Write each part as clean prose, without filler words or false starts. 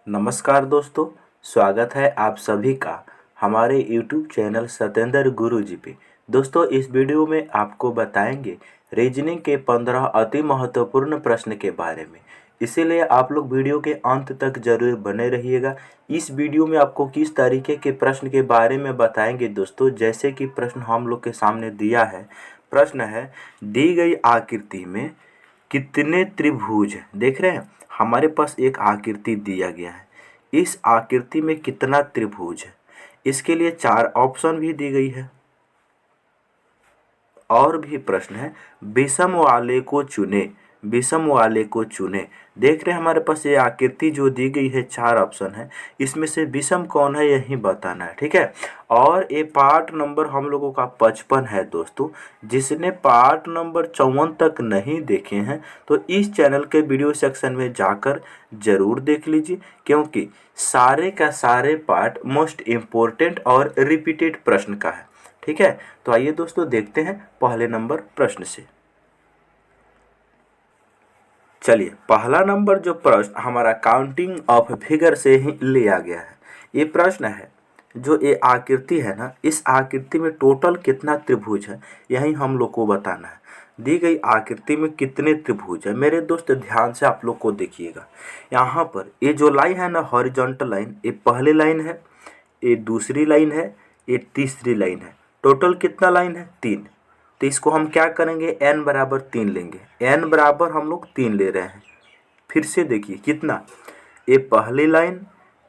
नमस्कार दोस्तों, स्वागत है आप सभी का हमारे YouTube चैनल सत्येंद्र गुरुजी पे। दोस्तों, इस वीडियो में आपको बताएंगे रीजनिंग के 15 अति महत्वपूर्ण प्रश्न के बारे में। इसीलिए आप लोग वीडियो के अंत तक जरूर बने रहिएगा। इस वीडियो में आपको किस तरीके के प्रश्न के बारे में बताएंगे दोस्तों, जैसे कि प्रश्न हम लोग के सामने दिया है। प्रश्न है, दी गई आकृति में कितने त्रिभुज देख रहे हैं। हमारे पास एक आकृति दिया गया है, इस आकृति में कितना त्रिभुज है, इसके लिए 4 ऑप्शन भी दी गई है। और भी प्रश्न है, विषम वाले को चुने, विषम वाले को चुने। देख रहे हैं हमारे पास ये आकृति जो दी गई है, 4 ऑप्शन है, इसमें से विषम कौन है यही बताना है, ठीक है। और ये पार्ट नंबर हम लोगों का 55 है दोस्तों। जिसने पार्ट नंबर 54 तक नहीं देखे हैं तो इस चैनल के वीडियो सेक्शन में जाकर जरूर देख लीजिए, क्योंकि सारे का सारे पार्ट मोस्ट इम्पोर्टेंट और रिपीटेड प्रश्न का है, ठीक है। तो आइए दोस्तों देखते हैं पहले नंबर प्रश्न से। चलिए, पहला नंबर जो प्रश्न हमारा काउंटिंग ऑफ फिगर से ही लिया गया है। ये प्रश्न है, जो ये आकृति है ना, इस आकृति में टोटल कितना त्रिभुज है यही हम लोग को बताना है। दी गई आकृति में कितने त्रिभुज है मेरे दोस्त, ध्यान से आप लोग को देखिएगा। यहाँ पर ये जो लाइन है ना, हॉरिजॉन्टल लाइन, ये पहली लाइन है, ये दूसरी लाइन है, ये तीसरी लाइन है। टोटल कितना लाइन है? 3। तो इसको हम क्या करेंगे, n बराबर 3 लेंगे। n बराबर हम लोग 3 ले रहे हैं। फिर से देखिए कितना, ये पहली लाइन,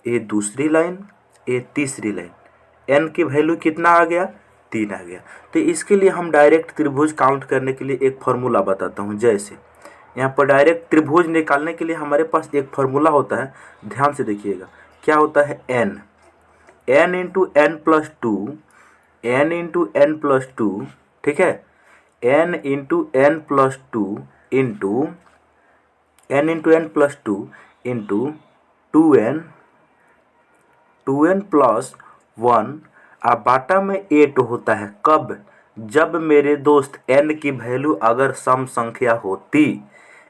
ये दूसरी लाइन, ये तीसरी लाइन, n की वैल्यू कितना आ गया? 3 आ गया। तो इसके लिए हम डायरेक्ट त्रिभुज काउंट करने के लिए एक फार्मूला बताता हूँ। जैसे यहाँ पर डायरेक्ट त्रिभुज निकालने के लिए हमारे पास एक फार्मूला होता है, ध्यान से देखिएगा। क्या होता है? n into n plus two, n into n plus two, ठीक है। n into n plus two into n into n plus two into 2n plus 1 अब बाटा में 8 होता है। कब? जब मेरे दोस्त n की वैल्यू अगर सम संख्या होती,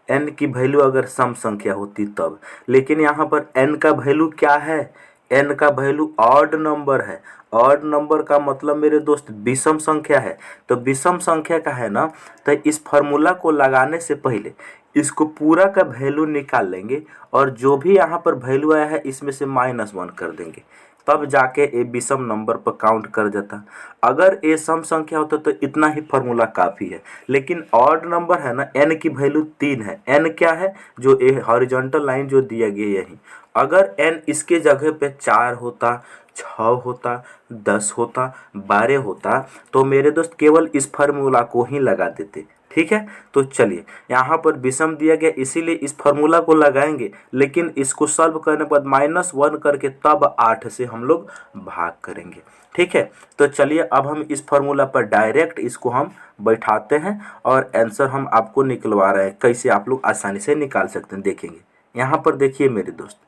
n की वैल्यू अगर सम संख्या होती तब। लेकिन यहाँ पर n का वैल्यू क्या है? n का वैल्यू ऑड नंबर है। ऑड नंबर का मतलब मेरे दोस्त विषम संख्या है। तो विषम संख्या का है ना, तो इस फार्मूला को लगाने से पहले इसको पूरा का वैल्यू निकाल लेंगे और जो भी यहाँ पर वैल्यू आया है इसमें से -1 कर देंगे, तब जाके ये विषम नंबर पर काउंट कर जाता। अगर ये सम संख्या होता तो इतना ही फार्मूला काफ़ी है। लेकिन ऑड नंबर है ना, n की वैल्यू 3 है। n क्या है? जो ये हॉरिजॉन्टल लाइन जो दिया गया यही। अगर n इसके जगह पे 4 होता, 6 होता, 10 होता, 12 होता, तो मेरे दोस्त केवल इस फार्मूला को ही लगा देते, ठीक है। तो चलिए, यहाँ पर विषम दिया गया इसीलिए इस फार्मूला को लगाएंगे, लेकिन इसको सॉल्व करने पर -1 करके तब 8 से हम लोग भाग करेंगे, ठीक है। तो चलिए, अब हम इस फार्मूला पर डायरेक्ट इसको हम बैठाते हैं और आंसर हम आपको निकलवा रहे हैं। कैसे आप लोग आसानी से निकाल सकते हैं देखेंगे। यहाँ पर देखिए मेरे दोस्त,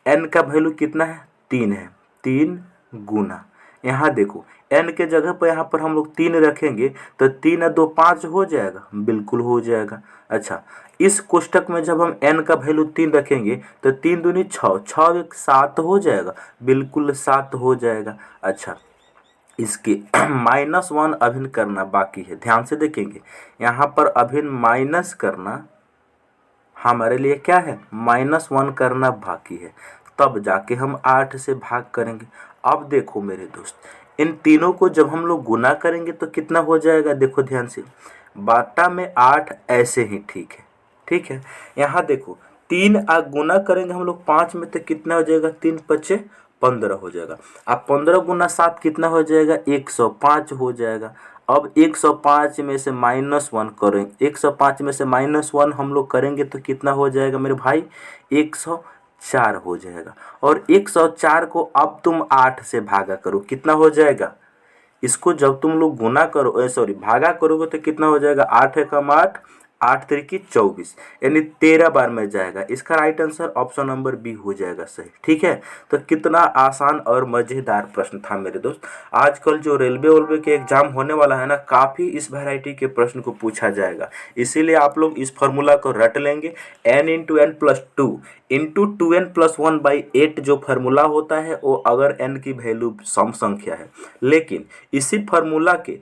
n का वैल्यू कितना है? 3 है। 3 गुना, यहाँ देखो n के जगह पर यहाँ पर हम लोग 3 रखेंगे तो 3 और 2 5 हो जाएगा, बिल्कुल हो जाएगा। अच्छा, इस कोष्टक में जब हम n का वैल्यू 3 रखेंगे तो 3 दूनी 6, 6 एक 7 हो जाएगा, बिल्कुल 7 हो जाएगा। अच्छा, इसके -1 अभिन्न करना बाकी है। ध्यान से देखेंगे, यहाँ पर अभिन्न माइनस करना हमारे लिए क्या है? -1 करना बाकी है, तब जाके हम 8 से भाग करेंगे। अब देखो मेरे दोस्त, इन तीनों को जब हम लोग गुना करेंगे तो कितना हो जाएगा? देखो ध्यान से, बाटा में 8 ऐसे ही, ठीक है, ठीक है। यहाँ देखो 3 गुना करेंगे हम लोग 5 में तो कितना हो जाएगा? 3 5 15 हो जाएगा। अब 15 गुना 7 कितना हो जाएगा? 105 हो जाएगा। अब 105 में से -1 करेंगे, 105 में से -1 हम लोग करेंगे तो कितना हो जाएगा मेरे भाई? 104 हो जाएगा। और 104 को अब तुम 8 से भागा करो, कितना हो जाएगा? इसको जब तुम लोग गुना करो, सॉरी भागा करोगे तो कितना हो जाएगा? 8 एकम 8, 8 तिरिकी 24, यानी 13 बार में जाएगा। इसका right answer option number B हो जाएगा सही। ठीक है, तो कितना आसान और मज़ेदार प्रश्न था मेरे दोस्त। आजकल जो रेलवे के एग्जाम होने वाला है ना, काफ़ी इस वैरायटी के प्रश्न को पूछा जाएगा, इसीलिए आप लोग इस फॉर्मूला को रट लेंगे। n into n plus two into 2n+1/8 जो फार्मूला होता है वो अगर n की वैल्यू सम संख्या है, लेकिन इसी फार्मूला के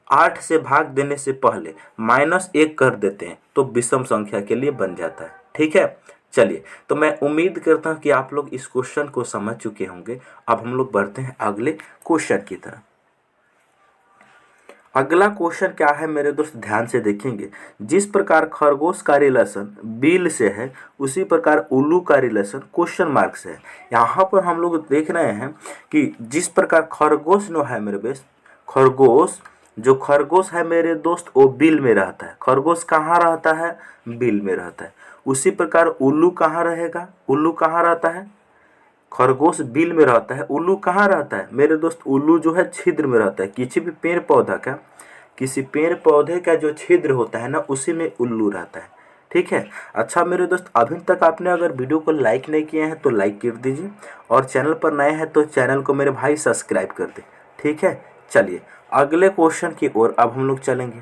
8 से भाग देने से पहले -1 कर देते हैं तो विषम संख्या के लिए बन जाता है। ठीक है, चलिए, तो मैं उम्मीद करता हूँ कि आप लोग इस क्वेश्चन को समझ चुके होंगे। अब हम लोग बढ़ते हैं अगले क्वेश्चन की तरफ। अगला क्वेश्चन क्या है मेरे दोस्त, ध्यान से देखेंगे। जिस प्रकार खरगोश का रिलेशन बिल से है, उसी प्रकार उल्लू का रिलेशन क्वेश्चन मार्क से है। यहाँ पर हम लोग देख रहे हैं कि जिस प्रकार खरगोश जो है मेरे दोस्त, खरगोश है मेरे दोस्त, वो बिल में रहता है। खरगोश कहाँ रहता है? बिल में रहता है। उसी प्रकार उल्लू कहाँ रहेगा? उल्लू कहाँ रहता है? खरगोश बिल में रहता है। उल्लू कहाँ रहता है मेरे दोस्त? उल्लू जो है छिद्र में रहता है। किसी पेड़ पौधे का जो छिद्र होता है ना, उसी में उल्लू रहता है। ठीक है, अच्छा मेरे दोस्त, अभी तक आपने अगर वीडियो को लाइक नहीं किए हैं तो लाइक कर दीजिए, और चैनल पर नए हैं तो चैनल को मेरे भाई सब्सक्राइब कर दे। ठीक है, चलिए अगले क्वेश्चन की ओर अब हम लोग चलेंगे।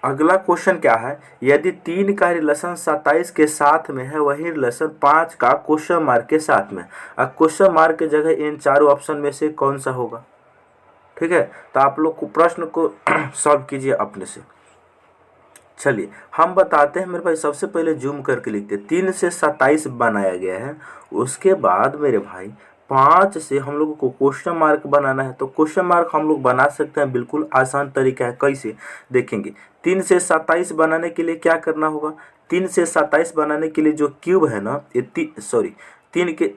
अगला क्वेश्चन क्या है, यदि 3 का रिलेशन 27 के साथ में है, वही रिलेशन 5 का क्वेश्चन मार्क के साथ में। अब क्वेश्चन मार्क की जगह इन चारों ऑप्शन में से कौन सा होगा? ठीक है, तो आप लोग को प्रश्न को सॉल्व कीजिए अपने से। चलिए हम बताते हैं मेरे भाई, सबसे पहले जूम करके लिखते हैं। 3 से 27 बनाया गया है, उसके बाद मेरे भाई 5 से हम लोगों को क्वेश्चन मार्क बनाना है। तो क्वेश्चन मार्क हम लोग बना सकते हैं, बिल्कुल आसान तरीका है। कैसे देखेंगे? 3 से 27 बनाने के लिए क्या करना होगा? 3 से 27 बनाने के लिए जो क्यूब है ना, ये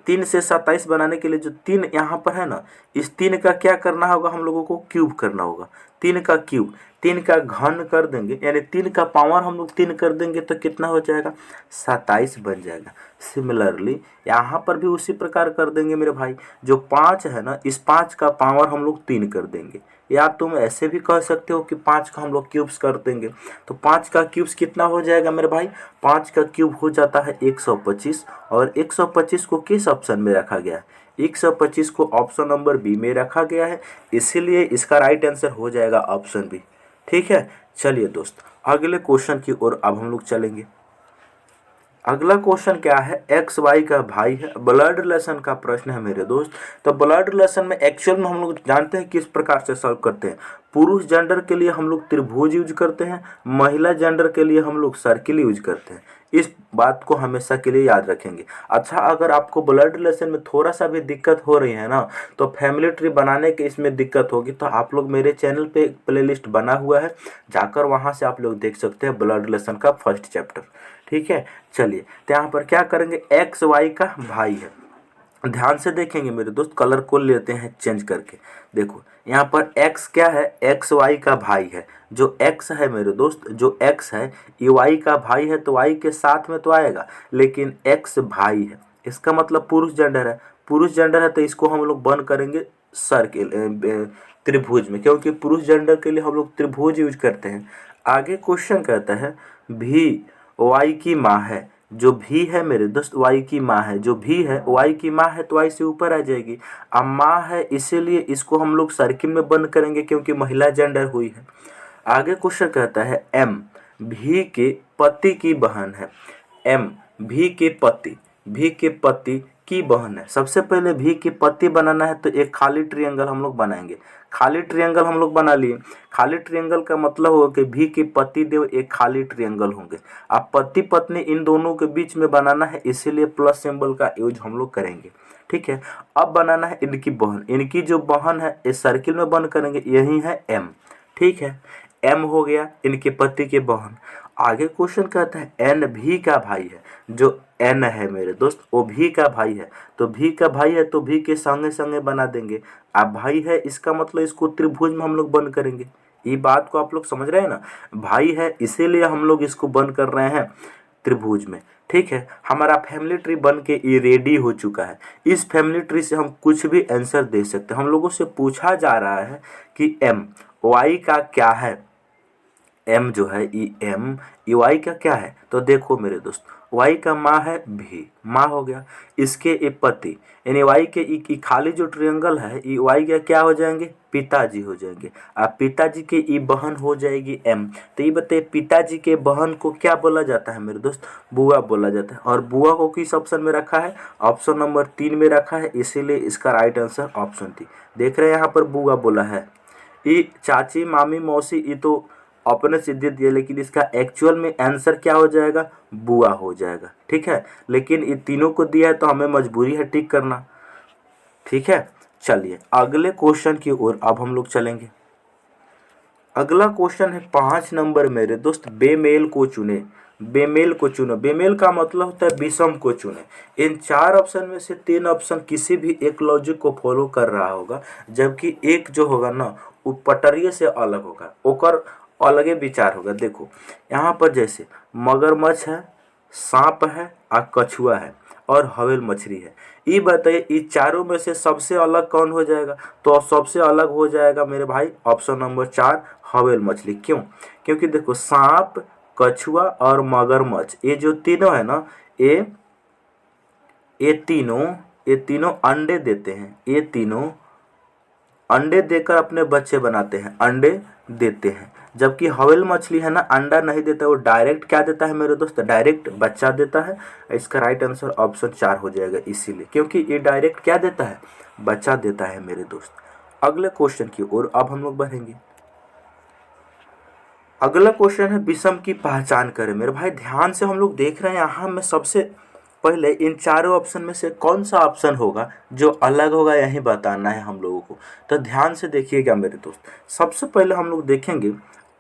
3 से 27 बनाने के लिए जो 3 यहाँ पर है ना, इस 3 का क्या करना होगा? हम लोगों को क्यूब करना होगा। 3 का क्यूब, 3 का घन कर देंगे, यानी 3 का पावर हम लोग 3 कर देंगे तो कितना हो जाएगा? 27 बन जाएगा। सिमिलरली यहाँ पर भी उसी प्रकार कर देंगे मेरे भाई। जो 5 है ना, इस 5 का पावर हम लोग 3 कर देंगे, या तुम ऐसे भी कह सकते हो कि 5 का हम लोग क्यूब्स कर देंगे। तो 5 का क्यूब्स कितना हो जाएगा मेरे भाई? 5 का क्यूब हो जाता है 125, और 125 को किस ऑप्शन में रखा गया है? 125 को ऑप्शन नंबर बी में रखा गया है, इसीलिए इसका राइट आंसर हो जाएगा ऑप्शन बी। ठीक है, चलिए दोस्त अगले क्वेश्चन की ओर अब हम लोग चलेंगे। अगला क्वेश्चन क्या है, एक्स वाई का भाई है, ब्लड रिलेशन का प्रश्न है मेरे दोस्त। तो ब्लड रिलेशन में एक्चुअल में हम लोग जानते हैं किस प्रकार से सॉल्व करते हैं। पुरुष जेंडर के लिए हम लोग त्रिभुज यूज करते हैं, महिला जेंडर के लिए हम लोग सर्किल यूज करते हैं। इस बात को हमेशा के लिए याद रखेंगे। अच्छा, अगर आपको ब्लड रिलेशन में थोड़ा सा भी दिक्कत हो रही है ना, तो फैमिली ट्री बनाने के इसमें दिक्कत होगी, तो आप लोग मेरे चैनल पे एक प्लेलिस्ट बना हुआ है, जाकर वहाँ से आप लोग देख सकते हैं ब्लड रिलेशन का फर्स्ट चैप्टर। ठीक है, चलिए तो यहाँ पर क्या करेंगे, एक्स वाई का भाई है। ध्यान से देखेंगे मेरे दोस्त, कलर को लेते हैं चेंज करके। देखो यहाँ पर x क्या है, एक्स वाई का भाई है। जो x है मेरे दोस्त, जो x है ये y का भाई है, तो y के साथ में तो आएगा, लेकिन x भाई है, इसका मतलब पुरुष जेंडर है। पुरुष जेंडर है तो इसको हम लोग बंद करेंगे सर्किल त्रिभुज में, क्योंकि पुरुष जेंडर के लिए हम लोग त्रिभुज यूज करते हैं। आगे क्वेश्चन कहता है भी वाई की माँ है। जो भी है मेरे दोस्त वाई की माँ है, जो भी है वाई की माँ है, तो वाई से ऊपर आ जाएगी। अब माँ है इसीलिए इसको हम लोग सर्किल में बंद करेंगे, क्योंकि महिला जेंडर हुई है। आगे क्वेश्चन कहता है एम भी के पति की बहन है। एम भी के पति की बहन है। सबसे पहले भी के पति बनाना है तो एक खाली ट्रायंगल हम लोग बनाएंगे। खाली ट्रायंगल हम लोग बना लिए। खाली ट्रायंगल का मतलब होगा कि भी के पति देव एक खाली ट्रायंगल होंगे। अब पति पत्नी इन दोनों के बीच में बनाना है, इसीलिए प्लस सिंबल का यूज हम लोग करेंगे। ठीक है, अब बनाना है इनकी बहन। इनकी जो बहन है इस सर्किल में बंद करेंगे, यही है एम। ठीक है, एम हो गया इनके पति के बहन। आगे क्वेश्चन कहता है एन भी का भाई है। जो एन है मेरे दोस्त वो भी का भाई है, तो भी का भाई है तो भी के संगे संगे बना देंगे। अब भाई है इसका मतलब इसको त्रिभुज में हम लोग बंद करेंगे। ये बात को आप लोग समझ रहे हैं ना, भाई है इसीलिए हम लोग इसको बंद कर रहे हैं त्रिभुज में। ठीक है, हमारा फैमिली ट्री बन के ये रेडी हो चुका है। इस फैमिली ट्री से हम कुछ भी आंसर दे सकते हैं। हम लोगों से पूछा जा रहा है कि एम वाई का क्या है, एम जो है ई एम, ये वाई का क्या है? तो देखो मेरे दोस्त, वाई का माँ है भी, माँ हो गया। इसके ए पति, यानी वाई के ई खाली जो ट्रायंगल है ई वाई के क्या हो जाएंगे? पिताजी हो जाएंगे। अब पिताजी के ई बहन हो जाएगी एम। तो ये बताइए पिताजी के बहन को क्या बोला जाता है मेरे दोस्त? बुआ बोला जाता है। और बुआ को किस ऑप्शन में रखा है? ऑप्शन नंबर 3 में रखा है, इसीलिए इसका राइट आंसर ऑप्शन 3। देख रहे हैं यहाँ पर बुआ बोला है। ये चाची मामी मौसी ये तो अपने से दे दिया, लेकिन इसका एक्चुअल में आंसर क्या हो जाएगा? बुआ हो जाएगा। ठीक है, लेकिन ये तीनों को दिया है तो हमें मजबूरी है टिक करना। ठीक है, चलिए अगले क्वेश्चन की ओर अब हम लोग चलेंगे। अगला क्वेश्चन है 5 नंबर मेरे दोस्त, बेमेल को चुने। बेमेल को चुनो, बेमेल का मतलब होता है विषम को चुने। इन 4 ऑप्शन में से 3 ऑप्शन किसी भी एक लॉजिक को फॉलो कर रहा होगा, जबकि एक जो होगा ना वो पटरिये से अलग होगा, ओकर अलगे विचार होगा। देखो यहाँ पर जैसे मगरमच्छ है, सांप है और कछुआ है और हवेल मछली है। ये बताइए ये चारों में से सबसे अलग कौन हो जाएगा? तो सबसे अलग हो जाएगा मेरे भाई ऑप्शन नंबर 4 हवेल मछली। क्यों? क्योंकि देखो सांप, कछुआ और मगरमच्छ ये जो तीनों है ना, ये तीनों अंडे देते हैं। ये तीनों अंडे देकर अपने बच्चे बनाते हैं, अंडे देते हैं। जबकि हवेल मछली है ना, अंडा नहीं देता, वो डायरेक्ट क्या देता है मेरे दोस्त? डायरेक्ट बच्चा देता है। इसका राइट आंसर ऑप्शन 4 हो जाएगा, इसीलिए क्योंकि ये डायरेक्ट क्या देता है? बच्चा देता है मेरे दोस्त। अगले क्वेश्चन की ओर अब हम लोग बढ़ेंगे। अगला क्वेश्चन है विषम की पहचान करें। मेरे भाई ध्यान से हम लोग देख रहे हैं, यहाँ में सबसे पहले इन चारों ऑप्शन में से कौन सा ऑप्शन होगा जो अलग होगा, यही बताना है हम लोगों को। तो ध्यान से देखिएगा मेरे दोस्त। सबसे पहले हम लोग देखेंगे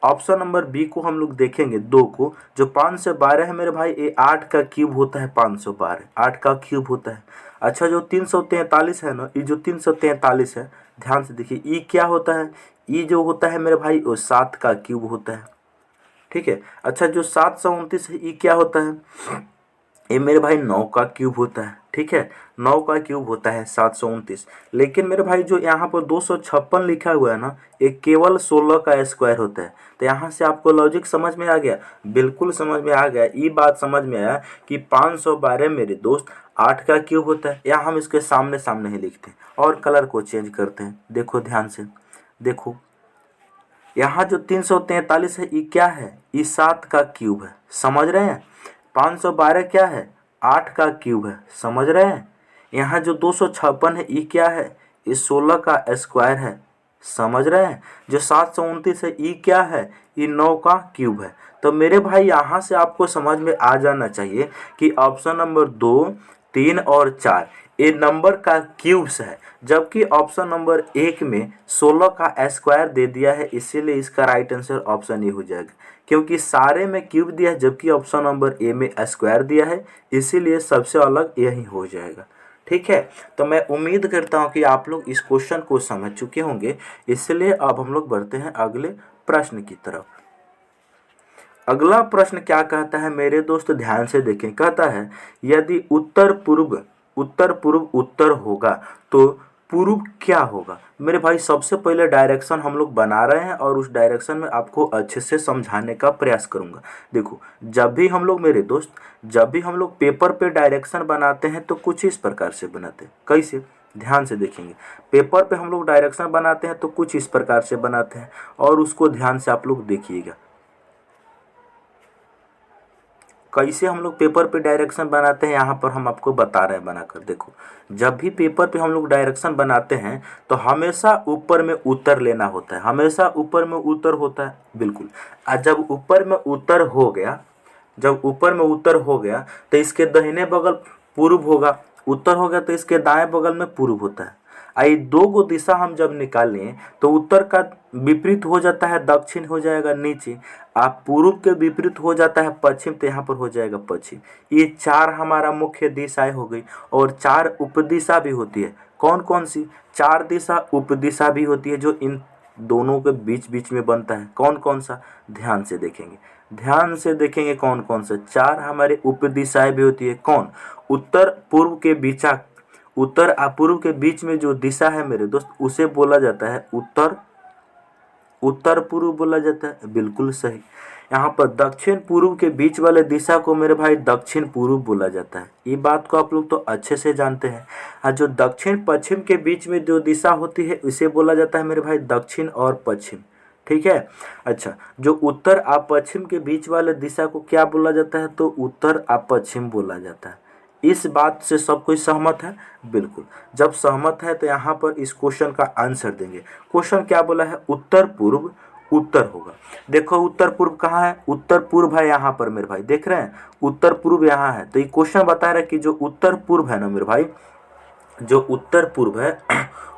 ऑप्शन नंबर बी को, हम लोग देखेंगे 2 को, जो 5 से 12 है मेरे भाई, ये 8 का क्यूब होता है। 512 8 का क्यूब होता है। अच्छा जो 343 है ना, ये जो 343 है, ध्यान से देखिए ई क्या होता है? ई जो होता है मेरे भाई वो 7 का क्यूब होता है। ठीक है। अच्छा जो 729 है ये क्या होता है? ये मेरे भाई 9 का क्यूब होता है। ठीक है, 9 का क्यूब होता है 729। लेकिन मेरे भाई जो यहाँ पर 256 लिखा हुआ है ना, ये केवल 16 का स्क्वायर होता है। तो यहाँ से आपको लॉजिक समझ में आ गया? बिल्कुल समझ में आ गया। ये बात समझ में आया कि 512 मेरे दोस्त 8 का क्यूब होता है। यहाँ हम इसके सामने सामने ही लिखते हैं और कलर को चेंज करते हैं। देखो ध्यान से देखो, यहाँ जो 343 है ये क्या है? ये 7 का क्यूब है, समझ रहे हैं? 512 क्या है? 8 का क्यूब है, समझ रहे हैं? यहाँ जो 256 है ये क्या है? ये 16 का स्क्वायर है, समझ रहे हैं? जो 729 है ये क्या है? ये 9 का क्यूब है। तो मेरे भाई यहाँ से आपको समझ में आ जाना चाहिए कि ऑप्शन नंबर 2, 3 और 4 ये नंबर का क्यूब्स है, जबकि ऑप्शन नंबर 1 में 16 का स्क्वायर दे दिया है। इसीलिए इसका राइट आंसर ऑप्शन ए हो जाएगा, क्योंकि सारे में क्यूब दिया है जबकि ऑप्शन नंबर ए में स्क्वायर दिया है, इसीलिए सबसे अलग यही हो जाएगा। ठीक है, तो मैं उम्मीद करता हूँ कि आप लोग इस क्वेश्चन को समझ चुके होंगे। इसलिए अब हम लोग बढ़ते हैं अगले प्रश्न की तरफ। अगला प्रश्न क्या कहता है मेरे दोस्त? ध्यान से देखें। कहता है यदि उत्तर पूर्व उत्तर होगा तो पूर्व क्या होगा? मेरे भाई सबसे पहले डायरेक्शन हम लोग बना रहे हैं और उस डायरेक्शन में आपको अच्छे से समझाने का प्रयास करूंगा। देखो जब भी हम लोग पेपर पे डायरेक्शन बनाते हैं तो कुछ इस प्रकार से बनाते हैं। कैसे? ध्यान से देखेंगे। पेपर पे हम लोग डायरेक्शन बनाते हैं तो कुछ इस प्रकार से बनाते हैं, और उसको ध्यान से आप लोग देखिएगा कैसे हम लोग पेपर पे डायरेक्शन बनाते हैं। यहाँ पर हम आपको बता रहे हैं बनाकर। देखो जब भी पेपर पे हम लोग डायरेक्शन बनाते हैं तो हमेशा ऊपर में उत्तर लेना होता है, हमेशा ऊपर में उत्तर होता है। बिल्कुल। जब ऊपर में उत्तर हो गया तो इसके दाहिने बगल पूर्व होगा, उत्तर हो गया तो इसके दाएं बगल में पूर्व होता है। आई 2 को दिशा हम जब निकालें तो उत्तर का विपरीत हो जाता है दक्षिण, हो जाएगा नीचे। आप पूर्व के विपरीत हो जाता है पश्चिम, तो यहाँ पर हो जाएगा पश्चिम। ये 4 हमारा मुख्य दिशाएं हो गई, और 4 उपदिशा भी होती है। कौन कौन सी? 4 दिशा उपदिशा भी होती है जो इन दोनों के बीच बीच में बनता है। कौन कौन सा? ध्यान से देखेंगे कौन कौन सा 4 हमारे उपदिशाएं भी होती है। कौन? उत्तर पूर्व के उत्तर और पूर्व के बीच में जो दिशा है मेरे दोस्त, उसे बोला जाता है उत्तर पूर्व बोला जाता है, बिल्कुल सही। यहाँ पर दक्षिण पूर्व के बीच वाले दिशा को मेरे भाई दक्षिण पूर्व बोला जाता है, ये बात को आप लोग तो अच्छे से जानते हैं। और जो दक्षिण पश्चिम के बीच में जो दिशा होती है उसे बोला जाता है मेरे भाई दक्षिण और पश्चिम, ठीक है। अच्छा, जो उत्तर और पश्चिम के बीच वाले दिशा को क्या बोला जाता है, तो उत्तर और पश्चिम बोला जाता है। इस बात से सब कोई सहमत है, बिल्कुल। जब सहमत है तो यहाँ पर इस क्वेश्चन का आंसर देंगे। क्वेश्चन क्या बोला है, उत्तर पूर्व उत्तर होगा। देखो उत्तर पूर्व कहाँ है, उत्तर पूर्व है यहाँ पर मेरे भाई, देख रहे हैं उत्तर पूर्व यहाँ है। तो ये क्वेश्चन बता रहा है कि जो उत्तर पूर्व है ना मेरे भाई, जो उत्तर पूर्व है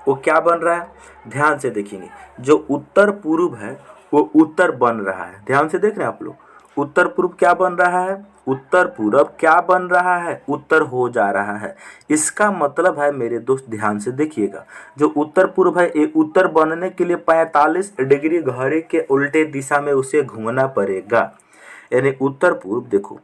वो क्या बन रहा है, ध्यान से देखेंगे। जो उत्तर पूर्व है वो उत्तर बन रहा है, ध्यान से देख रहे हैं आप लोग। उत्तर पूर्व क्या बन रहा है, उत्तर पूर्व क्या बन रहा है, उत्तर हो जा रहा है। इसका मतलब है मेरे दोस्त ध्यान से देखिएगा, जो उत्तर पूर्व है ये उत्तर बनने के लिए 45 डिग्री घड़ी के उल्टे दिशा में उसे घूमना पड़ेगा। यानी उत्तर पूर्व, देखो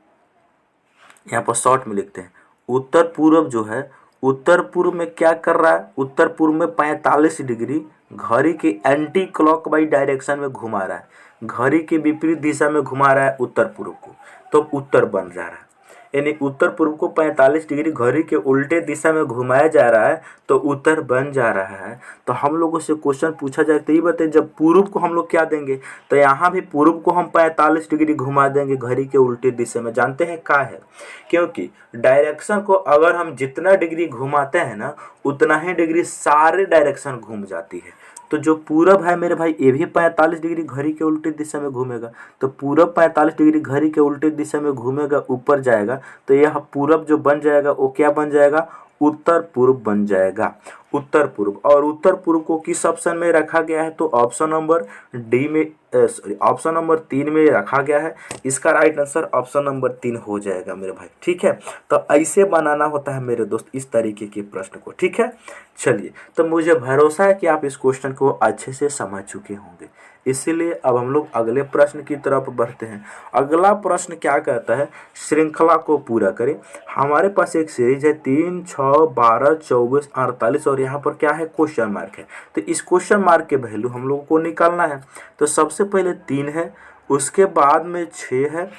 यहाँ पर शॉर्ट में लिखते हैं, उत्तर पूर्व जो है उत्तर पूर्व में क्या कर रहा है, उत्तर पूर्व में 45 डिग्री घड़ी के एंटी क्लॉकवाइज डायरेक्शन में घुमा रहा है, घड़ी के विपरीत दिशा में घुमा रहा है उत्तर पूर्व को, तो उत्तर बन जा रहा है। यानी उत्तर पूर्व को 45 डिग्री घड़ी के उल्टे दिशा में घुमाया जा रहा है तो उत्तर बन जा रहा है। तो हम लोगों से क्वेश्चन पूछा जाए तो ये बताइए, जब पूर्व को हम लोग क्या देंगे, तो यहाँ भी पूर्व को हम 45 डिग्री घुमा देंगे घड़ी के उल्टे दिशा में। जानते हैं क्या है, क्योंकि डायरेक्शन को अगर हम जितना डिग्री घुमाते हैं ना उतना ही डिग्री सारे डायरेक्शन घूम जाती है। तो जो पूरब है मेरे भाई ये भी 45 डिग्री घड़ी के उल्टे दिशा में घूमेगा, तो पूरब 45 डिग्री घड़ी के उल्टे दिशा में घूमेगा, ऊपर जाएगा, तो यह पूरब जो बन जाएगा वो क्या बन जाएगा, उत्तर पूर्व बन जाएगा, उत्तर पूर्व। और उत्तर पूर्व को किस ऑप्शन में रखा गया है, तो ऑप्शन नंबर डी में, ऑप्शन नंबर 3 में रखा गया है। इसका राइट आंसर ऑप्शन नंबर 3 हो जाएगा मेरे भाई, ठीक है। तो ऐसे बनाना होता है मेरे दोस्त इस तरीके के प्रश्न को, ठीक है। चलिए, तो मुझे भरोसा है कि आप इस क्वेश्चन को अच्छे से समझ चुके होंगे, इसीलिए अब हम लोग अगले प्रश्न की तरफ बढ़ते हैं। अगला प्रश्न क्या कहता है, श्रृंखला को पूरा करें। हमारे पास एक सीरीज है 3, 6, 12, 24, 48 और यहाँ पर क्या है, क्वेश्चन मार्क है। तो इस क्वेश्चन मार्क के वैल्यू हम लोगों को निकालना है। तो सबसे पहले 3 है, उसके बाद में 6 है।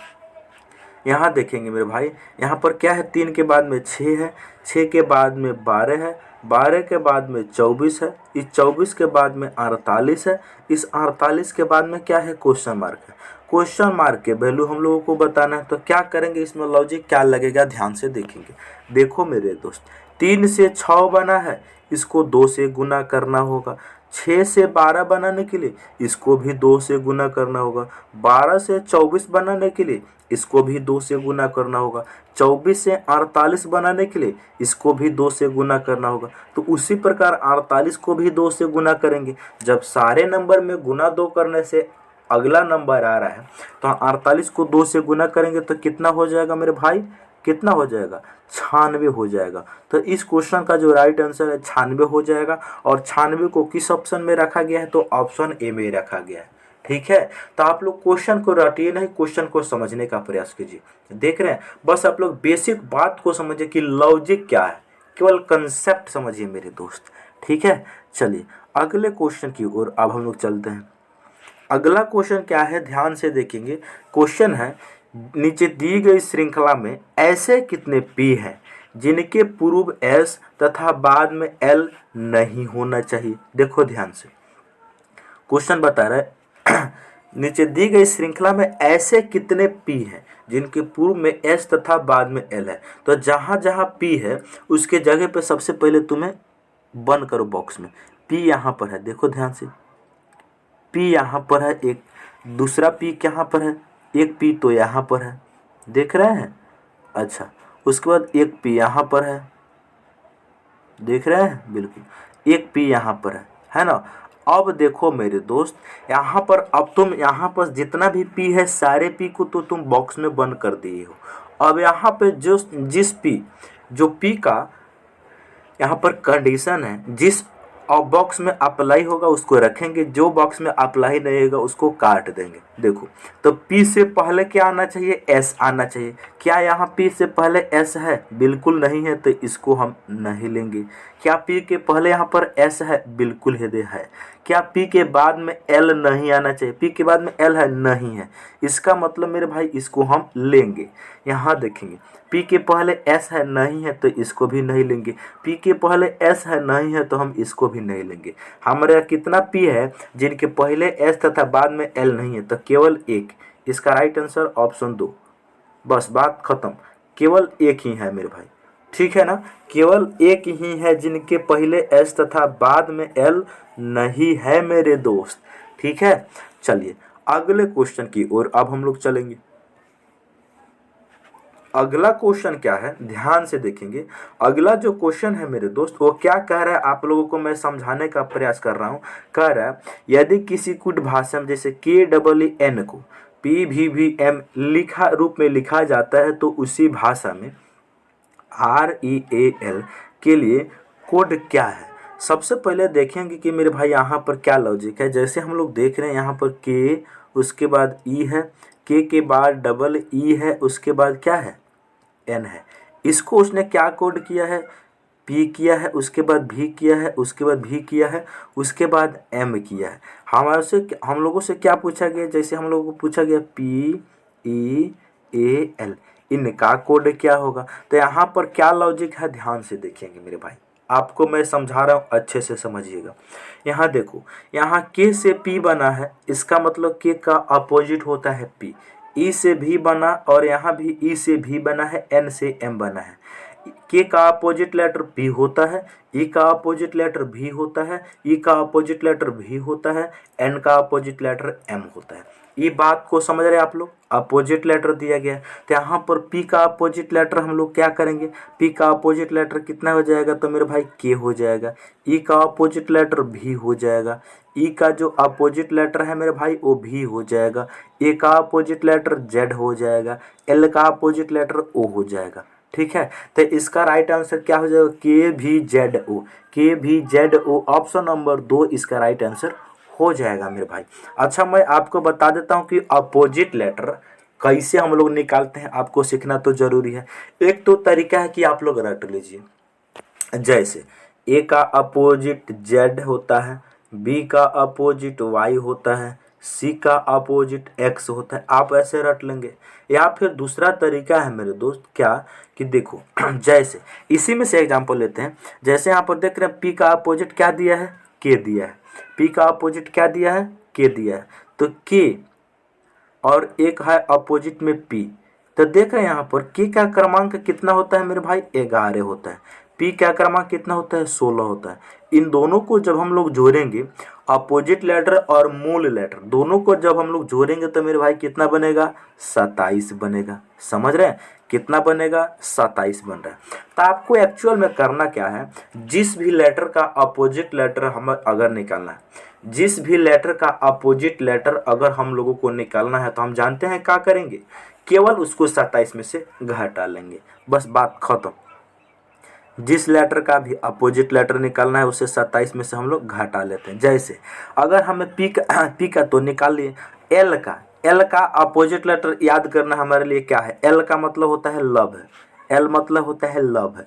यहाँ देखेंगे मेरे भाई, यहाँ पर क्या है, 3 के बाद में 6 है, 6 के बाद में 12 है, 12 के बाद में 24 है, इस 24 के बाद में 48 है, इस 48 के बाद में क्या है, क्वेश्चन मार्क है। क्वेश्चन मार्क के वैल्यू हम लोगों को बताना है, तो क्या करेंगे, इसमें लॉजिक क्या लगेगा, ध्यान से देखेंगे। देखो मेरे दोस्त, 3 से 6 बना है, इसको 2 से गुना करना होगा। 6 से 12 बनाने के लिए इसको भी 2 से गुना करना होगा। 12 से 24 बनाने के लिए इसको भी 2 से गुना करना होगा। 24 से 48 बनाने के लिए इसको भी 2 से गुना करना होगा। तो उसी प्रकार 48 को भी 2 से गुना करेंगे। जब सारे नंबर में गुना 2 करने से अगला नंबर आ रहा है, तो 48 को 2 से गुना करेंगे तो कितना हो जाएगा मेरे भाई, कितना हो जाएगा, 96 हो जाएगा। तो इस क्वेश्चन का जो राइट आंसर है 96 हो जाएगा। और 96 को किस ऑप्शन में रखा गया है, तो ऑप्शन ए में रखा गया है, ठीक है। तो आप लोग क्वेश्चन को रटिए नहीं, क्वेश्चन को समझने का प्रयास कीजिए। देख रहे हैं, बस आप लोग बेसिक बात को समझिए कि लॉजिक क्या है, केवल कंसेप्ट समझिए मेरे दोस्त, ठीक है। चलिए अगले क्वेश्चन की ओर अब हम लोग चलते हैं। अगला क्वेश्चन क्या है, ध्यान से देखेंगे। क्वेश्चन है, नीचे दी गई श्रृंखला में ऐसे कितने पी हैं जिनके पूर्व एस तथा बाद में एल नहीं होना चाहिए। देखो ध्यान से, क्वेश्चन बता रहा है नीचे दी गई श्रृंखला में ऐसे कितने पी हैं जिनके पूर्व में एस तथा बाद में एल है। तो जहाँ जहाँ पी है उसके जगह पे सबसे पहले तुम्हें बंद करो बॉक्स में, पी यहाँ पर है, देखो ध्यान से, पी यहाँ पर है, एक दूसरा पी कहाँ पर है, एक पी तो यहाँ पर है, देख रहे हैं। अच्छा, उसके बाद एक पी यहाँ पर है, देख रहे हैं, बिल्कुल एक पी यहाँ पर है ना। अब देखो मेरे दोस्त, यहाँ पर अब तुम यहाँ पर जितना भी पी है सारे पी को तो तुम बॉक्स में बंद कर दिए हो। अब यहाँ पे जिस पी, जो पी का यहाँ पर कंडीशन है, जिस और बॉक्स में अप्लाई होगा उसको रखेंगे, जो बॉक्स में अप्लाई नहीं होगा उसको काट देंगे। देखो तो P से पहले क्या आना चाहिए, S आना चाहिए। क्या यहाँ P से पहले S है, बिल्कुल नहीं है, तो इसको हम नहीं लेंगे। क्या P के पहले यहाँ पर S है, बिल्कुल है। क्या P के बाद में L नहीं आना चाहिए, P के बाद में L है, नहीं है। इसका मतलब मेरे भाई इसको हम लेंगे। यहाँ देखेंगे P के पहले S है, नहीं है, तो इसको भी नहीं लेंगे। P के पहले S है, नहीं है, तो हम इसको भी नहीं लेंगे। हमारे यहाँ कितना P है जिनके पहले S तथा बाद में L नहीं है, तो केवल एक। इसका राइट आंसर ऑप्शन 2। बस बात खत्म, केवल एक ही है मेरे भाई, ठीक है ना। केवल एक ही है जिनके पहले S तथा बाद में L नहीं है मेरे दोस्त, ठीक है। चलिए अगले क्वेश्चन की ओर अब हम लोग चलेंगे। अगला क्वेश्चन क्या है, ध्यान से देखेंगे। अगला जो क्वेश्चन है मेरे दोस्त वो क्या कह रहा है, आप लोगों को मैं समझाने का प्रयास कर रहा हूँ। कह रहा है यदि किसी कुछ भाषा में जैसे KEEN को PVVM लिखा रूप में लिखा जाता है तो उसी भाषा में REAL के लिए कोड क्या है। सबसे पहले देखेंगे कि मेरे भाई यहाँ पर क्या लॉजिक है। जैसे हम लोग देख रहे हैं यहाँ पर K, उसके बाद E है, K के बाद डबल E है, उसके बाद क्या है, N है। इसको उसने क्या कोड किया है, P किया है, उसके बाद V किया है, उसके बाद V किया है, उसके बाद M किया है। हम लोगों से क्या पूछा गया, जैसे हम लोगों को पूछा गया PEAL, इनका कोड क्या होगा। तो यहाँ पर क्या लॉजिक है, ध्यान से देखेंगे मेरे भाई, आपको मैं समझा रहा हूँ, अच्छे से समझिएगा। यहाँ देखो, यहाँ K से P बना है, इसका मतलब K का अपोजिट होता है P। E से भी बना और यहाँ भी E से भी बना है, N से M बना है। K का अपोजिट लेटर P होता है, E का अपोजिट लेटर V होता है, E का अपोजिट लेटर V होता है, N का अपोजिट लेटर M होता है। ये बात को समझ रहे हैं आप लोग, अपोजिट लेटर दिया गया है। तो यहाँ पर P का अपोजिट लेटर हम लोग क्या करेंगे, P का अपोजिट लेटर कितना हो जाएगा, तो मेरे भाई K हो जाएगा। E का अपोजिट लेटर V हो जाएगा, E का जो अपोजिट लेटर है मेरे भाई वो V हो जाएगा, A का अपोजिट लेटर Z हो जाएगा, L का अपोजिट लेटर O हो जाएगा, ठीक है। तो इसका राइट आंसर क्या हो जाएगा, KVZO। KVZO ऑप्शन नंबर 2 इसका राइट आंसर हो जाएगा मेरे भाई। अच्छा मैं आपको बता देता हूँ कि अपोजिट लेटर कैसे हम लोग निकालते हैं, आपको सीखना तो जरूरी है। एक तो तरीका है कि आप लोग रट लीजिए, जैसे A का अपोजिट Z होता है, B का अपोजिट Y होता है, C का अपोजिट X होता है, आप ऐसे रट लेंगे। या फिर दूसरा तरीका है मेरे दोस्त, क्या कि देखो जैसे इसी में से एग्जांपल लेते हैं। जैसे यहाँ पर देख रहे हैं P का अपोजिट क्या दिया है, K दिया है। P का अपोजिट क्या दिया है, K दिया है। तो K और एक है अपोजिट में P, तो देख रहे हैं यहाँ पर K का क्रमांक कितना होता है मेरे भाई, 11 होता है। P का क्रमांक कितना होता है, 16 होता है। इन दोनों को जब हम लोग जोड़ेंगे, अपोजिट लेटर और मूल लेटर दोनों को जब हम लोग जोड़ेंगे तो मेरे भाई कितना बनेगा, 27 बनेगा। समझ रहे हैं, कितना बनेगा, 27 बन रहा है। तो आपको एक्चुअल में करना क्या है, जिस भी लेटर का अपोजिट लेटर हमें अगर निकालना है, जिस भी लेटर का अपोजिट लेटर अगर हम लोगों को निकालना है, तो हम जानते हैं क्या करेंगे, केवल उसको 27 में से घटा लेंगे, बस बात खत्म। जिस लेटर का भी अपोजिट लेटर निकालना है उसे 27 में से हम लोग घटा लेते हैं। जैसे अगर हमें पी का तो निकाल लिए, एल का अपोजिट लेटर याद करना हमारे लिए क्या है, एल का मतलब होता है लव है, एल मतलब होता है लव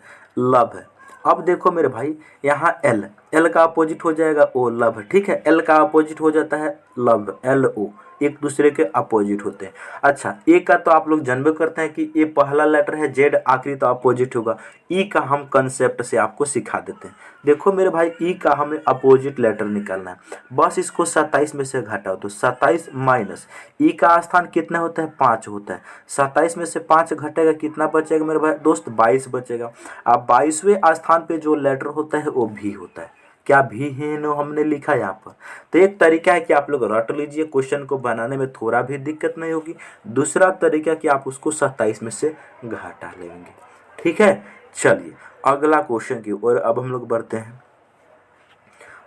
है। अब देखो मेरे भाई यहाँ एल का अपोजिट हो जाएगा ओ, लव, ठीक है। एल का अपोजिट हो जाता है लव, LO, एक दूसरे के अपोजिट होते हैं। अच्छा ए का तो आप लोग जानबे करते हैं कि ए पहला लेटर है, जेड आखिरी तो अपोजिट होगा। ई का हम कंसेप्ट से आपको सिखा देते हैं। देखो मेरे भाई ई का हमें अपोजिट लेटर निकालना है, बस इसको 27 में से घटाओ, तो 27 माइनस ई का स्थान कितना होता है, 5 होता है। 27 में से 5 घटेगा, कितना बचेगा मेरे भाई दोस्त, 22 बचेगा। अब 22वें स्थान पे जो लेटर होता है वो भी होता है, क्या भी है नो हमने लिखा यहाँ पर। तो एक तरीका है कि आप लोग रट लीजिए, क्वेश्चन को बनाने में थोड़ा भी दिक्कत नहीं होगी। दूसरा तरीका कि आप उसको 27 में से घटा लेंगे, ठीक है। चलिए अगला क्वेश्चन की ओर अब हम लोग बढ़ते हैं।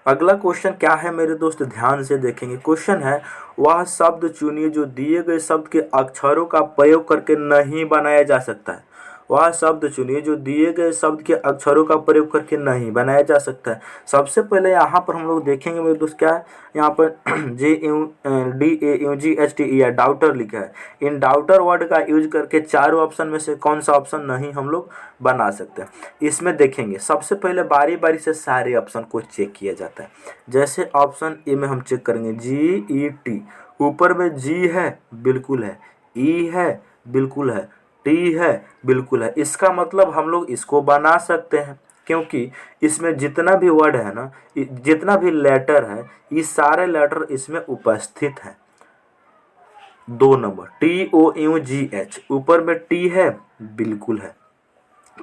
अगला क्वेश्चन क्या है मेरे दोस्त, ध्यान से देखेंगे। क्वेश्चन है, वह शब्द चुनिए जो दिए गए शब्द के अक्षरों का प्रयोग करके नहीं बनाया जा सकता है। वह शब्द चुनिए जो दिए गए शब्द के अक्षरों का प्रयोग करके नहीं बनाया जा सकता है। सबसे पहले यहाँ पर हम लोग देखेंगे मेरे दोस्त क्या है, यहाँ पर DAUGHTER डाउटर लिखा है। इन डाउटर वर्ड का यूज करके चारों ऑप्शन में से कौन सा ऑप्शन नहीं हम लोग बना सकते हैं। इसमें देखेंगे सबसे पहले बारी बारी से सारे ऑप्शन को चेक किया जाता है। जैसे ऑप्शन ए में हम चेक करेंगे GET, ऊपर में जी है बिल्कुल है, ई है बिल्कुल है, टी है बिल्कुल है। इसका मतलब हम लोग इसको बना सकते हैं क्योंकि इसमें जितना भी वर्ड है ना, जितना भी लेटर है, ये सारे लेटर इसमें उपस्थित है। 2 नंबर TOUGH, ऊपर में टी है बिल्कुल है।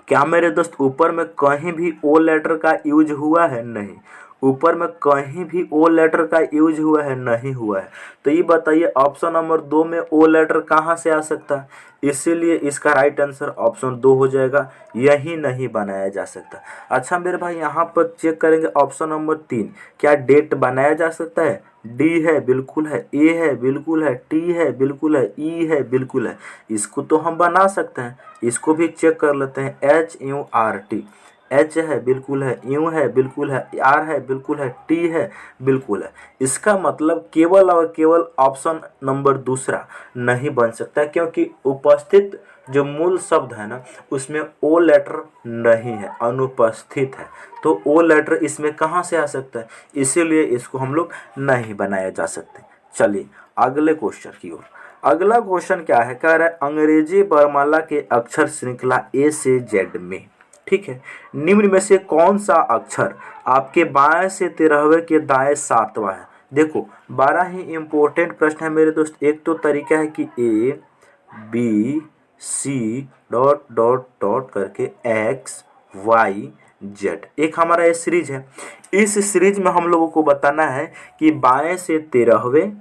क्या मेरे दोस्त ऊपर में कहीं भी ओ लेटर का यूज हुआ है? नहीं। ऊपर में कहीं भी ओ लेटर का यूज हुआ है? नहीं हुआ है। तो ये बताइए ऑप्शन नंबर 2 में ओ लेटर कहाँ से आ सकता है? इसीलिए इसका राइट आंसर ऑप्शन 2 हो जाएगा, यही नहीं बनाया जा सकता। अच्छा मेरे भाई यहाँ पर चेक करेंगे ऑप्शन नंबर 3, क्या डेट बनाया जा सकता है? डी है बिल्कुल है, ए है बिल्कुल है, टी है बिल्कुल है, ई है बिल्कुल है। इसको तो हम बना सकते हैं, इसको भी चेक कर लेते हैं। HURT, एच है बिल्कुल है, यू है बिल्कुल है, आर है बिल्कुल है, टी है बिल्कुल है। इसका मतलब केवल और केवल ऑप्शन नंबर दूसरा नहीं बन सकता क्योंकि उपस्थित जो मूल शब्द है ना उसमें ओ लेटर नहीं है, अनुपस्थित है। तो ओ लेटर इसमें कहाँ से आ सकता है? इसीलिए इसको हम लोग नहीं बनाया जा सकते। चलिए अगले क्वेश्चन की ओर। अगला क्वेश्चन क्या है, कह रहा है अंग्रेजी वर्णमाला के अक्षर श्रृंखला A से Z में, ठीक है, निम्न में से कौन सा अक्षर आपके बाएं से 13वें के दाएं 7वां है? देखो बड़ा ही इंपॉर्टेंट प्रश्न है मेरे दोस्त। एक तो तरीका है कि ABC डॉट डॉट डॉट करके XYZ, एक हमारा ये सीरीज है। इस सीरीज में हम लोगों को बताना है कि बाएं से 13वें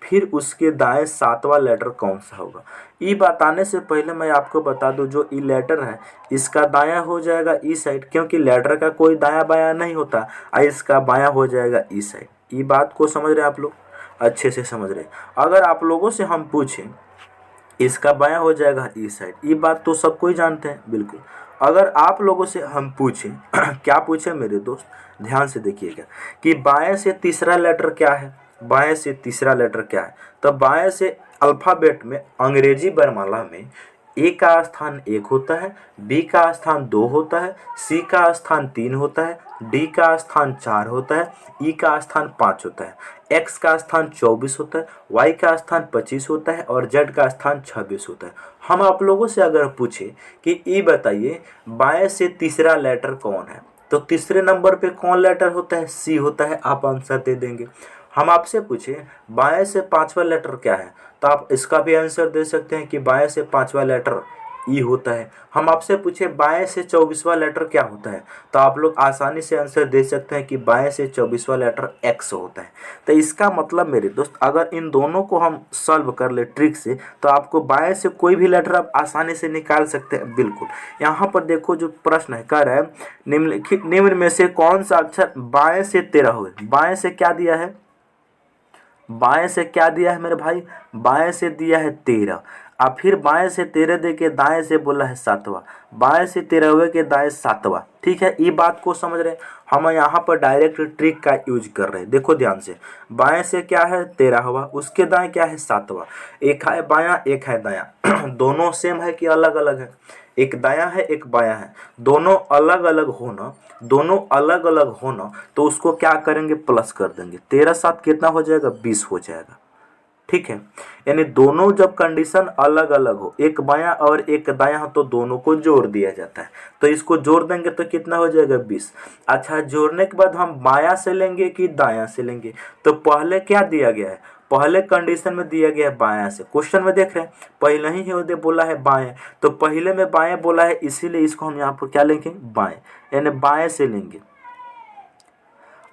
फिर उसके दाएं 7वां लेटर कौन सा होगा। ई बताने से पहले मैं आपको बता दूं जो ई लेटर है इसका दायां हो जाएगा ई साइड, क्योंकि लेटर का कोई दायां बायां नहीं होता, इसका बायां हो जाएगा ई साइड। ई बात को समझ रहे हैं आप लोग? अच्छे से समझ रहे हैं। अगर आप लोगों से हम पूछें इसका बायां हो जाएगा ई साइड, ये बात तो सबको ही जानते हैं बिल्कुल। अगर आप लोगों से हम पूछें क्या पूछें मेरे दोस्त, ध्यान से देखिएगा कि बाएं से तीसरा लेटर क्या है? बाएं से तीसरा लेटर क्या है? तो बाएं से अल्फ़ाबेट में अंग्रेजी वर्णमाला में ए का स्थान 1 होता है, बी का स्थान 2 होता है, सी का स्थान 3 होता है, डी का स्थान 4 होता है, ई का स्थान 5 होता है, एक्स का स्थान 24 होता है, वाई का स्थान 25 होता है और जेड का स्थान 26 होता है। हम आप लोगों से अगर पूछे कि ये बताइए बाएं से तीसरा लेटर कौन है, तो तीसरे नंबर पे कौन लेटर होता है? सी होता है। आप आंसर दे देंगे। हम आपसे पूछे बाएं से 5वां लेटर क्या है, तो आप इसका भी आंसर दे सकते हैं कि बाएं से 5वां लेटर ई होता है। हम आपसे पूछे बाएं से 24वां लेटर क्या होता है, तो आप लोग आसानी से आंसर दे सकते हैं कि बाएं से 24वां लेटर एक्स होता है। तो इसका मतलब मेरे दोस्त अगर इन दोनों को हम सॉल्व कर ले ट्रिक से, तो आपको बाएं से कोई भी लेटर आप आसानी से निकाल सकते हैं बिल्कुल। यहाँ पर देखो जो प्रश्न है कह रहा है निम्न में से कौन सा अक्षर बाएं से 13 हुए? बाएं से क्या दिया है? बाएं से क्या दिया है मेरे भाई? बाएं से दिया है 13, अब फिर बाएं से 13 दे के दाएं से बोला है 7वां, बाएं से 13वें के दाएं 7वां। ठीक है, ये बात को समझ रहे हैं। हम यहाँ पर डायरेक्ट ट्रिक का यूज कर रहे हैं। देखो ध्यान से, बाएं से क्या है 13वां, उसके दाएं क्या है 7वां। एक है बायां एक है दायां दोनों सेम है कि अलग अलग है? एक दायां है एक बायां है, दोनों अलग अलग होना तो उसको क्या करेंगे? प्लस कर देंगे। 13 7 कितना हो जाएगा? 20 हो जाएगा। ठीक है, यानी दोनों जब कंडीशन अलग अलग हो, एक बायां और एक दायां, तो दोनों को जोड़ दिया जाता है। तो इसको जोड़ देंगे तो कितना हो जाएगा? 20। अच्छा, जोड़ने के बाद हम बायां से लेंगे कि दायां से लेंगे? तो पहले क्या दिया गया है? पहले कंडीशन में दिया गया है बायां से। क्वेश्चन में देख रहे हैं पहले ही है बोला है बाएं, तो पहले में बाएं बोला है, इसीलिए इसको हम यहाँ पर क्या लेंगे? बाएं, यानी बाएं से लेंगे।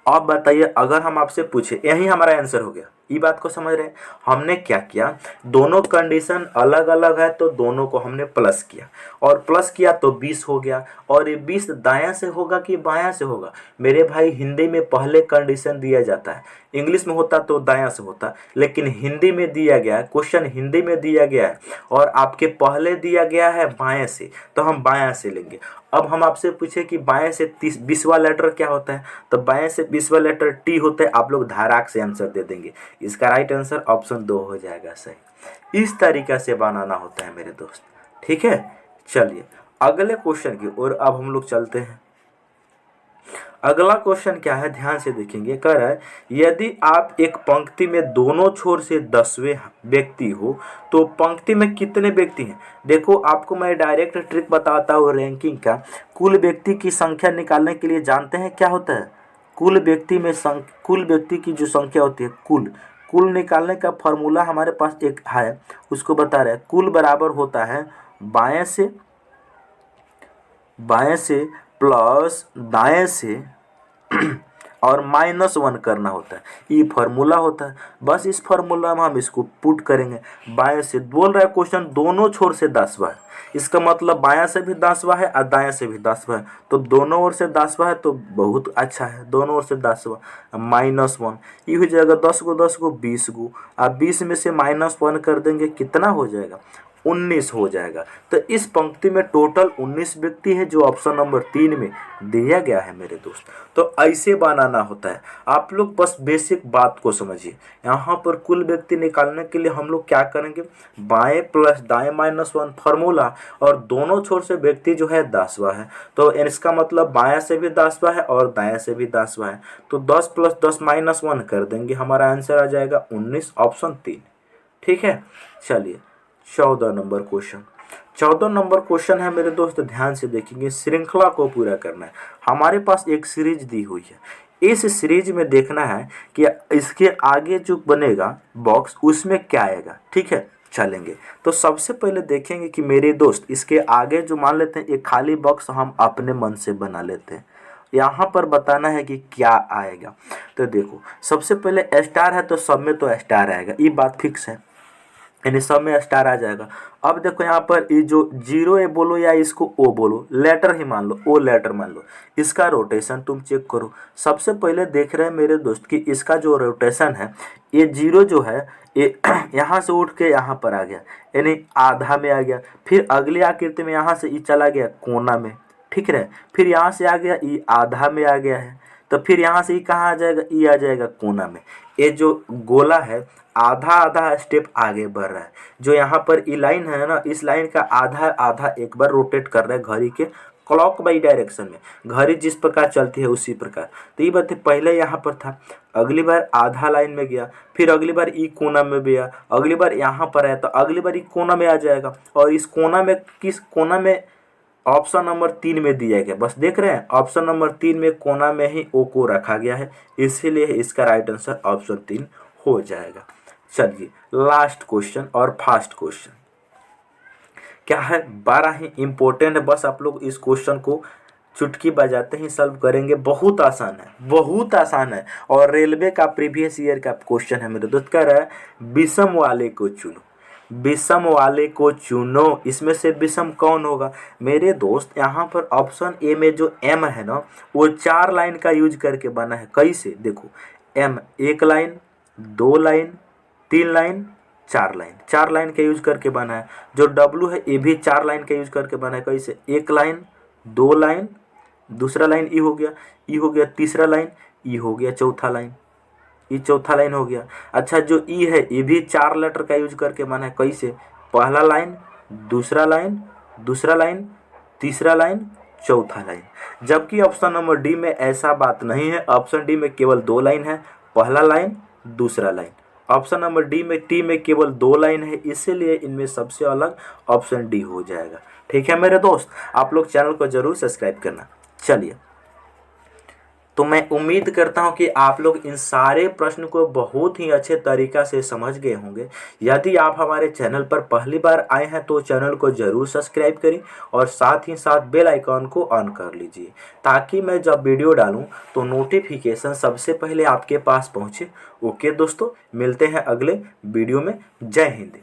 अब बताइए अगर हम आपसे पूछे, यही हमारा आंसर हो गया। ये बात को समझ रहे हैं। हमने क्या किया, दोनों कंडीशन अलग अलग है तो दोनों को हमने प्लस किया, और प्लस किया तो 20 हो गया। और ये 20 दायां से होगा कि बायां से होगा? मेरे भाई हिंदी में पहले कंडीशन दिया जाता है, इंग्लिश में होता तो दायां से होता, लेकिन हिंदी में दिया गया है, क्वेश्चन हिंदी में दिया गया है और आपके पहले दिया गया है बाएं से, तो हम बायां से लेंगे। अब हम आपसे पूछे कि बाएं से 20वां लेटर क्या होता है, तो बाएं से 20वां लेटर टी होता है। आप लोग धाराक से आंसर दे देंगे। इसका राइट आंसर ऑप्शन 2 हो जाएगा सही। इस तरीका से बनाना होता है मेरे दोस्त, ठीक है। चलिए अगले क्वेश्चन की ओर अब हम लोग चलते हैं। अगला क्वेश्चन क्या है, ध्यान से देखेंगे। कह रहा है यदि आप एक पंक्ति में दोनों छोर से 10वें व्यक्ति हो तो पंक्ति में कितने व्यक्ति हैं? देखो आपको मैं डायरेक्ट ट्रिक बताता हूँ रैंकिंग का। कुल व्यक्ति की संख्या निकालने के लिए जानते हैं क्या होता है? कुल व्यक्ति की जो संख्या होती है, कुल निकालने का फॉर्मूला हमारे पास एक है, उसको बता रहे हैं। कुल बराबर होता है बाएं से प्लस दाएं से और -1 करना होता है। ये फार्मूला होता है। बस इस फार्मूला में हम इसको पुट करेंगे। बाएं से बोल रहा है क्वेश्चन, दोनों छोर से 10वां है, इसका मतलब बायां से भी 10वां है और दायां से भी 10वां है, तो दोनों ओर से 10वां है तो बहुत अच्छा है। दोनों ओर से 10वां -1, ये हो जाएगा 10 को 10 को 20 को। आप 20 में से -1 कर देंगे, कितना हो जाएगा? 19 हो जाएगा। तो इस पंक्ति में टोटल 19 व्यक्ति है, जो ऑप्शन नंबर 3 में दिया गया है मेरे दोस्त। तो ऐसे बनाना होता है। आप लोग बस बेसिक बात को समझिए। यहाँ पर कुल व्यक्ति निकालने के लिए हम लोग क्या करेंगे, बाएं प्लस दाएं -1 फार्मूला, और दोनों छोर से व्यक्ति जो है 10वां है, तो इसका मतलब बायां से भी 10वां है और दायां से भी 10वां है, तो 10 + 10 -1 कर देंगे, हमारा आंसर आ जाएगा 19, ऑप्शन 3। ठीक है। चलिए 14 नंबर क्वेश्चन है मेरे दोस्त, ध्यान से देखेंगे। श्रृंखला को पूरा करना है। हमारे पास एक सीरीज दी हुई है, इस सीरीज में देखना है कि इसके आगे जो बनेगा बॉक्स उसमें क्या आएगा। ठीक है, चलेंगे। तो सबसे पहले देखेंगे कि मेरे दोस्त इसके आगे जो मान लेते हैं एक खाली बॉक्स हम अपने मन से बना लेते हैं। यहाँ पर बताना है कि क्या आएगा। तो देखो सबसे पहले स्टार है तो सब में तो स्टार आएगा, ये बात फिक्स है, यानी सब में स्टार आ जाएगा। अब देखो यहाँ पर ये जो 0 ए बोलो या इसको ओ बोलो, लेटर ही मान लो, ओ लेटर मान लो, इसका रोटेशन तुम चेक करो। सबसे पहले देख रहे हैं मेरे दोस्त कि इसका जो रोटेशन है, ये 0 जो है ये यहाँ से उठ के यहाँ पर आ गया, यानी आधा में आ गया। फिर अगली आकृति में यहाँ से ये चला गया कोना में, ठीक है। फिर यहाँ से आ गया, ये आधा में आ गया है, तो फिर यहाँ से ये कहाँ आ जाएगा, ये आ जाएगा कोना में। ये जो गोला है आधा आधा स्टेप आगे बढ़ रहा है। जो यहाँ पर ये लाइन है ना, इस लाइन का आधा आधा एक बार रोटेट कर रहा है घड़ी के क्लॉक बाई डायरेक्शन में। घड़ी जिस प्रकार चलती है उसी प्रकार। तो ये बात पहले यहाँ पर था, अगली बार आधा लाइन में गया, फिर अगली बार ई कोना में गया, अगली बार यहाँ पर आया तो अगली बार ई कोना में आ जाएगा। और इस कोना में किस कोना में, ऑप्शन नंबर 3 में दिया गया। बस देख रहे हैं ऑप्शन नंबर 3 में कोना में ही ओ को रखा गया है, इसीलिए इसका राइट आंसर ऑप्शन 3 हो जाएगा। चलिए लास्ट क्वेश्चन और फास्ट क्वेश्चन क्या है, 12 ही इंपॉर्टेंट है। बस आप लोग इस क्वेश्चन को चुटकी बजाते ही सॉल्व करेंगे। बहुत आसान है, बहुत आसान है, और रेलवे का प्रीवियस ईयर का क्वेश्चन है मेरे दोस्त। कह रहा है विषम वाले को चुनो, विषम वाले को चुनो। इसमें से विषम कौन होगा मेरे दोस्त? यहाँ पर ऑप्शन ए में जो एम है ना, वो 4 लाइन का यूज करके बना है। कैसे देखो, M 1 line 2 line 3 line 4 line, 4 line का यूज करके बना है। जो डब्लू है ये भी 4 लाइन का यूज करके बना है। कैसे, 1 लाइन 2 लाइन, दूसरा लाइन ई हो गया, ई हो गया तीसरा लाइन, ई हो गया चौथा लाइन, ये चौथा लाइन हो गया। अच्छा जो ई है ये भी 4 लेटर का यूज करके बना है। कैसे, पहला लाइन दूसरा लाइन, दूसरा लाइन तीसरा लाइन चौथा लाइन। जबकि ऑप्शन नंबर डी में ऐसा बात नहीं है। ऑप्शन डी में केवल 2 लाइन है, पहला लाइन दूसरा लाइन। ऑप्शन नंबर डी में टी में केवल 2 लाइन है, इसीलिए इनमें सबसे अलग ऑप्शन डी हो जाएगा। ठीक है मेरे दोस्त, आप लोग चैनल को जरूर सब्सक्राइब करना। चलिए तो मैं उम्मीद करता हूं कि आप लोग इन सारे प्रश्न को बहुत ही अच्छे तरीक़ा से समझ गए होंगे। यदि आप हमारे चैनल पर पहली बार आए हैं तो चैनल को ज़रूर सब्सक्राइब करें और साथ ही साथ बेल आइकॉन को ऑन कर लीजिए, ताकि मैं जब वीडियो डालूं तो नोटिफिकेशन सबसे पहले आपके पास पहुंचे। ओके दोस्तों, मिलते हैं अगले वीडियो में। जय हिंद।